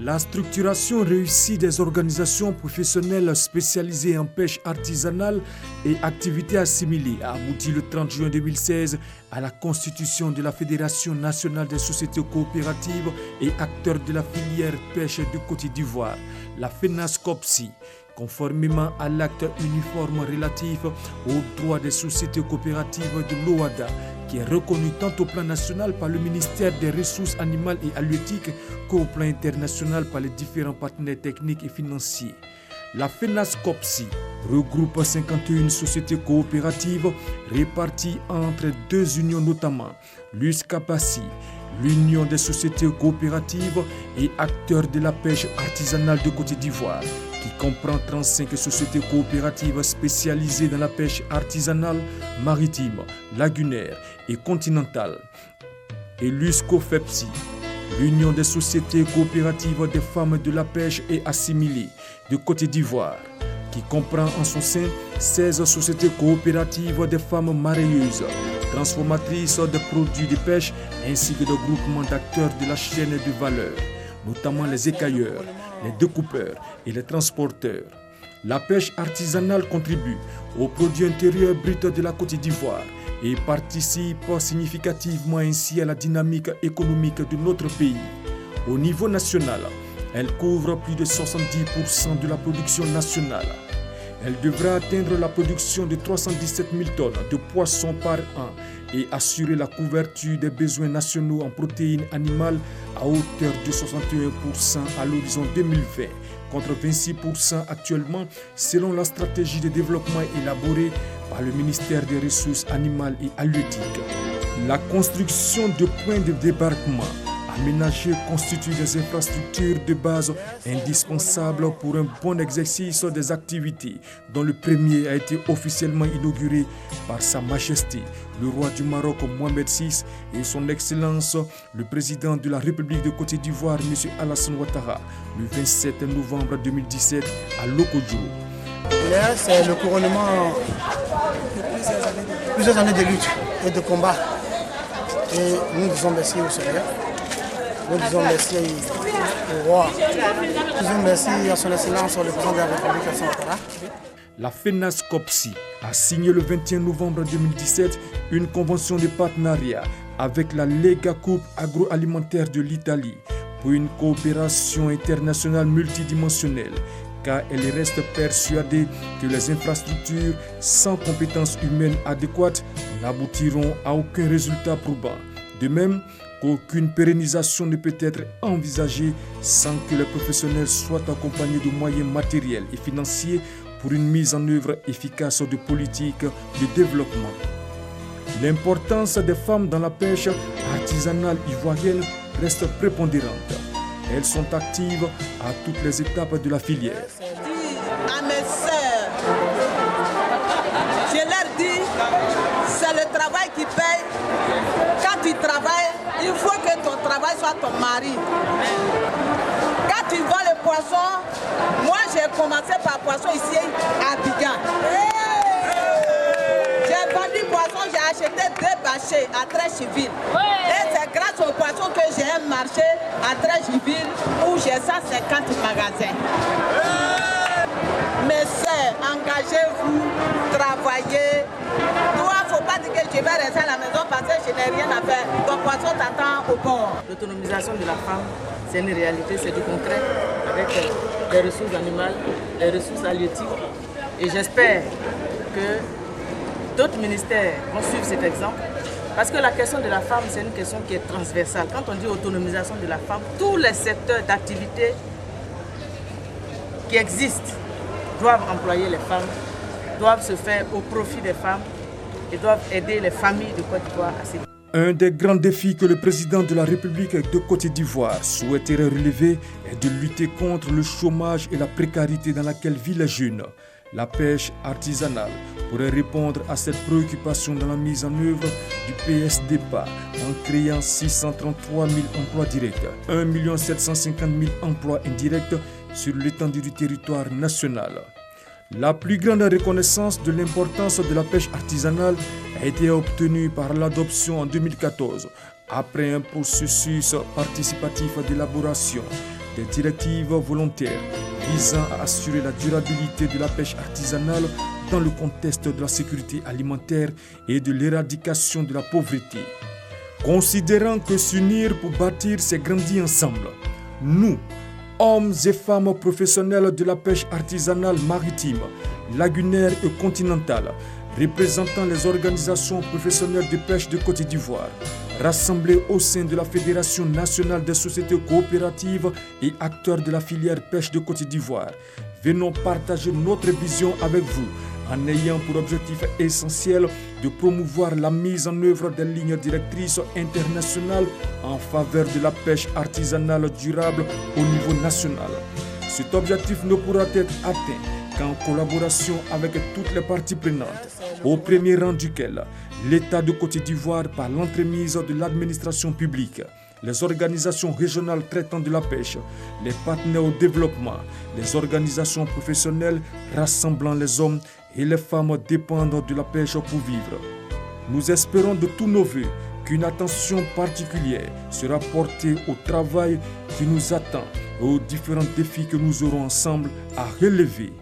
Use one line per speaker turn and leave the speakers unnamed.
La structuration réussie des organisations professionnelles spécialisées en pêche artisanale et activités assimilées a abouti le 30 juin 2016 à la constitution de la Fédération nationale des sociétés coopératives et acteurs de la filière pêche de Côte d'Ivoire, la FENASCOPSI, conformément à l'acte uniforme relatif aux droits des sociétés coopératives de l'OHADA, qui est reconnu tant au plan national par le ministère des Ressources animales et halieutiques qu'au plan international par les différents partenaires techniques et financiers. La FENASCOPSI regroupe 51 sociétés coopératives réparties entre deux unions notamment, l'USCAPACI, l'Union des sociétés coopératives et acteurs de la pêche artisanale de Côte d'Ivoire, qui comprend 35 sociétés coopératives spécialisées dans la pêche artisanale, maritime, lagunaire et continentale, et l'USCOFEPSI, l'Union des sociétés coopératives des femmes de la pêche et assimilées de Côte d'Ivoire, qui comprend en son sein 16 sociétés coopératives des femmes mareyeuses, transformatrices de produits de pêche, ainsi que de groupements d'acteurs de la chaîne de valeur, notamment les écailleurs, les découpeurs et les transporteurs. La pêche artisanale contribue au produit intérieur brut de la Côte d'Ivoire et participe significativement ainsi à la dynamique économique de notre pays. Au niveau national, elle couvre plus de 70% de la production nationale. Elle devra atteindre la production de 317 000 tonnes de poissons par an et assurer la couverture des besoins nationaux en protéines animales à hauteur de 61% à l'horizon 2020, contre 26% actuellement selon la stratégie de développement élaborée par le ministère des Ressources animales et halieutiques. La construction de points de débarquement aménagés constitue des infrastructures de base indispensables pour un bon exercice des activités, dont le premier a été officiellement inauguré par Sa Majesté, le roi du Maroc Mohamed VI et son Excellence, le président de la République de Côte d'Ivoire, M. Alassane Ouattara, le 27 novembre 2017 à Lokodjo.
C'est le couronnement de plusieurs années de lutte et de combat. Et nous disons merci au Seigneur. Nous disons merci au roi. Nous disons merci à son Excellence, le président de la République, Alassane Ouattara.
La FENASCOPSI a signé le 21 novembre 2017 une convention de partenariat avec la Lega Coupe agroalimentaire de l'Italie pour une coopération internationale multidimensionnelle, car elle reste persuadée que les infrastructures sans compétences humaines adéquates n'aboutiront à aucun résultat probant. De même, aucune pérennisation ne peut être envisagée sans que les professionnels soient accompagnés de moyens matériels et financiers pour une mise en œuvre efficace de politiques de développement. L'importance des femmes dans la pêche artisanale ivoirienne reste prépondérante. Elles sont actives à toutes les étapes de la filière.
À mes sœurs, je leur dis, c'est le travail qui paye. Quand tu travailles, il faut que ton travail soit ton mari. Quand tu vends le poisson, moi j'ai commencé par poisson ici à Abidjan. J'ai vendu poisson, j'ai acheté 2 bâchers à Trécheville. Et c'est grâce au poisson que j'ai un marché à Trécheville où j'ai 150 magasins. Mes sœurs, engagez-vous, travaillez. Toi, il ne faut pas dire que je vais rester à la maison parce que je n'ai rien à faire. Ton poisson t'attend au port.
L'autonomisation de la femme, c'est une réalité, c'est du concret avec les ressources animales, les ressources halieutiques. Et j'espère que d'autres ministères vont suivre cet exemple. Parce que la question de la femme, c'est une question qui est transversale. Quand on dit autonomisation de la femme, tous les secteurs d'activité qui existent doivent employer les femmes, doivent se faire au profit des femmes et doivent aider les familles de Côte d'Ivoire à s'élever.
Un des grands défis que le président de la République de Côte d'Ivoire souhaiterait relever est de lutter contre le chômage et la précarité dans laquelle vivent les jeunes. La pêche artisanale pourrait répondre à cette préoccupation dans la mise en œuvre du PSDPA en créant 633 000 emplois directs, 1 750 000 emplois indirects sur l'étendue du territoire national. La plus grande reconnaissance de l'importance de la pêche artisanale a été obtenue par l'adoption en 2014, après un processus participatif d'élaboration des directives volontaires visant à assurer la durabilité de la pêche artisanale dans le contexte de la sécurité alimentaire et de l'éradication de la pauvreté. Considérant que s'unir pour bâtir, c'est grandir ensemble, nous, hommes et femmes professionnels de la pêche artisanale maritime, lagunaire et continentale, représentant les organisations professionnelles de pêche de Côte d'Ivoire, rassemblés au sein de la Fédération nationale des sociétés coopératives et acteurs de la filière pêche de Côte d'Ivoire, venons partager notre vision avec vous en ayant pour objectif essentiel de promouvoir la mise en œuvre des lignes directrices internationales en faveur de la pêche artisanale durable au niveau national. Cet objectif ne pourra être atteint qu'en collaboration avec toutes les parties prenantes, au premier rang duquel l'État de Côte d'Ivoire par l'entremise de l'administration publique, les organisations régionales traitant de la pêche, les partenaires au développement, les organisations professionnelles rassemblant les hommes et les femmes dépendant de la pêche pour vivre. Nous espérons de tous nos voeux qu'une attention particulière sera portée au travail qui nous attend et aux différents défis que nous aurons ensemble à relever.